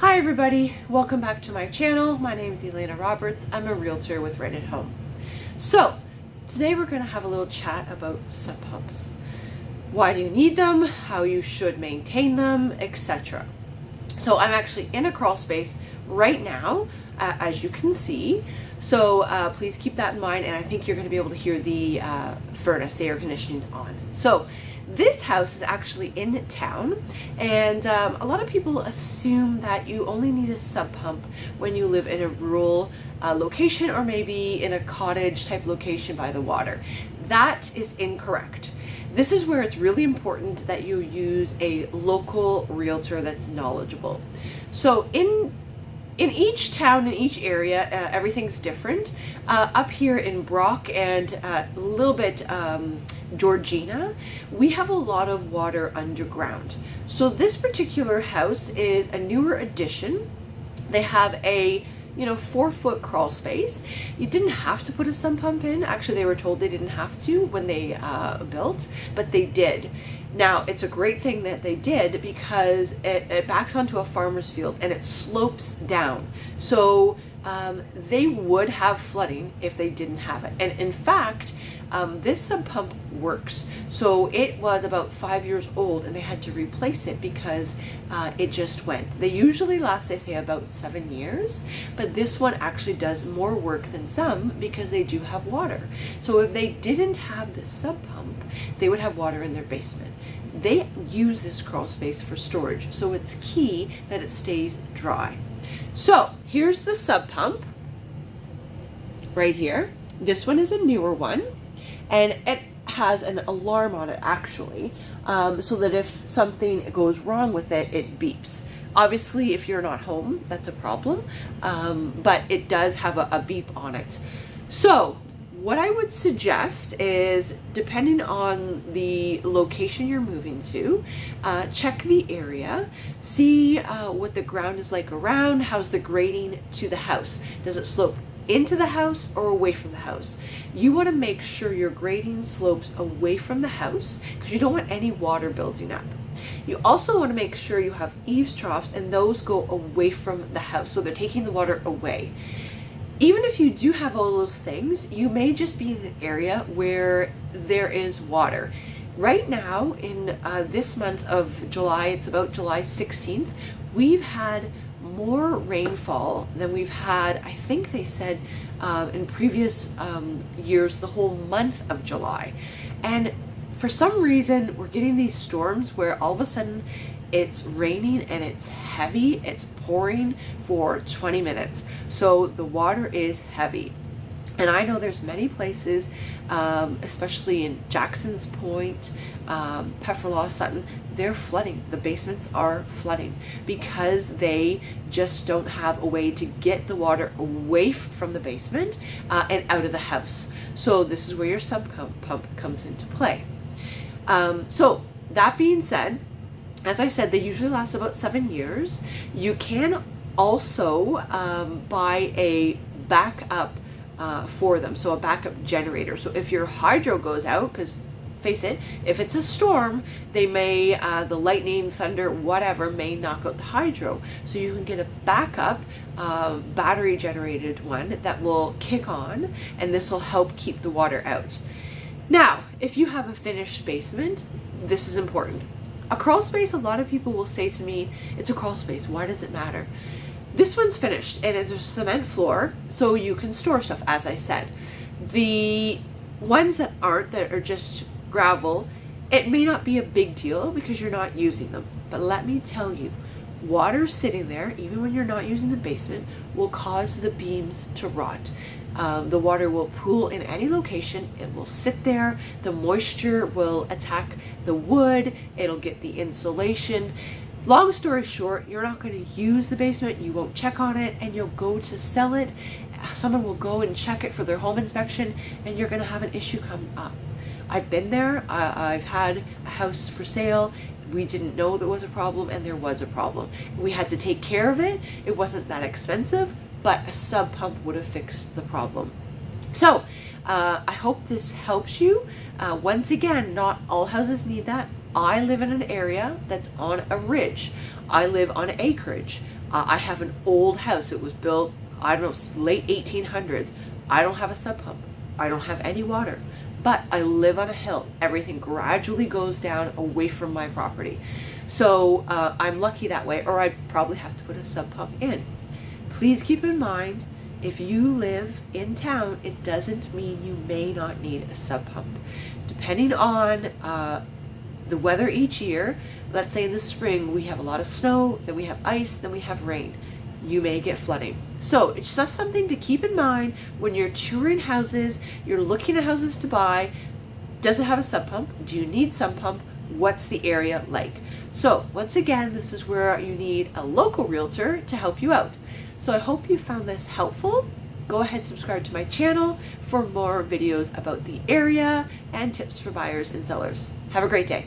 Hi everybody, welcome back to my channel. My name is Elena Roberts. I'm a realtor with Right at Home. So today we're going to have a little chat about sump pumps. Why do you need them, how you should maintain them, etc. So I'm actually in a crawl space right now, as you can see. So please keep that in mind, and I think you're going to be able to hear the furnace, the air conditioning's on. So this house is actually in town, and a lot of people assume that you only need a sump pump when you live in a rural location, or maybe in a cottage type location by the water. That is incorrect. This is where it's really important that you use a local realtor that's knowledgeable. So in each town, in each area, everything's different. Up here in Brock and a little bit Georgina, we have a lot of water underground. So this particular house is a newer addition. They have a 4-foot crawl space. You didn't have to put a sump pump in. Actually, they were told they didn't have to when they built, but they did. Now, it's a great thing that they did because it backs onto a farmer's field and it slopes down. So they would have flooding if they didn't have it. And in fact, this sump pump works. So it was about 5 years old and they had to replace it because it just went. They usually last, they say, about 7 years, but this one actually does more work than some because they do have water. So if they didn't have the sump pump, they would have water in their basement. They use this crawl space for storage, so it's key that it stays dry. So here's the sump pump right here. This one is a newer one, and it has an alarm on it actually, so that if something goes wrong with it, it beeps. Obviously, if you're not home, that's a problem, but it does have a beep on it. So what I would suggest is, depending on the location you're moving to, check the area, see what the ground is like around, how's the grading to the house. Does it slope into the house or away from the house? You want to make sure your grading slopes away from the house because you don't want any water building up. You also want to make sure you have eaves troughs and those go away from the house, so they're taking the water away. Even if you do have all those things, you may just be in an area where there is water. Right now, in this month of July, it's about July 16th, we've had more rainfall than we've had, I think they said, in previous years, the whole month of July. And for some reason, we're getting these storms where all of a sudden it's raining and it's heavy, it's pouring for 20 minutes. So the water is heavy. And I know there's many places, especially in Jackson's Point, Pefferlaw, Sutton, they're flooding. The basements are flooding because they just don't have a way to get the water away from the basement and out of the house. So this is where your sump pump comes into play. So that being said, as I said, they usually last about 7 years. You can also buy a backup for them, so a backup generator. So if your hydro goes out, because face it, if it's a storm, they may, the lightning, thunder, whatever, may knock out the hydro. So you can get a backup battery generated one that will kick on, and this will help keep the water out. Now, if you have a finished basement, this is important. A crawl space, a lot of people will say to me, it's a crawl space, why does it matter? This one's finished and it's a cement floor, so you can store stuff, as I said. The ones that aren't, that are just gravel, it may not be a big deal because you're not using them. But let me tell you, water sitting there, even when you're not using the basement, will cause the beams to rot. The water will pool in any location, it will sit there, the moisture will attack the wood, it'll get the insulation. Long story short, you're not going to use the basement, you won't check on it, and you'll go to sell it. Someone will go and check it for their home inspection, and you're going to have an issue come up. I've been there, I've had a house for sale. We didn't know there was a problem, and there was a problem. We had to take care of it. It wasn't that expensive, but a sub pump would have fixed the problem. So I hope this helps you. Once again, not all houses need that. I live in an area that's on a ridge. I live on acreage. I have an old house. It was built, I don't know, late 1800s. I don't have a sump pump. I don't have any water. But I live on a hill. Everything gradually goes down away from my property. So I'm lucky that way, or I'd probably have to put a sump pump in. Please keep in mind, if you live in town, it doesn't mean you may not need a sump pump. Depending on the weather each year, let's say in the spring we have a lot of snow, then we have ice, then we have rain. You may get flooding. So it's just something to keep in mind when you're touring houses, you're looking at houses to buy. Does it have a sump pump? Do you need sump pump? What's the area like? So once again, this is where you need a local realtor to help you out. So I hope you found this helpful. Go ahead and subscribe to my channel for more videos about the area and tips for buyers and sellers. Have a great day.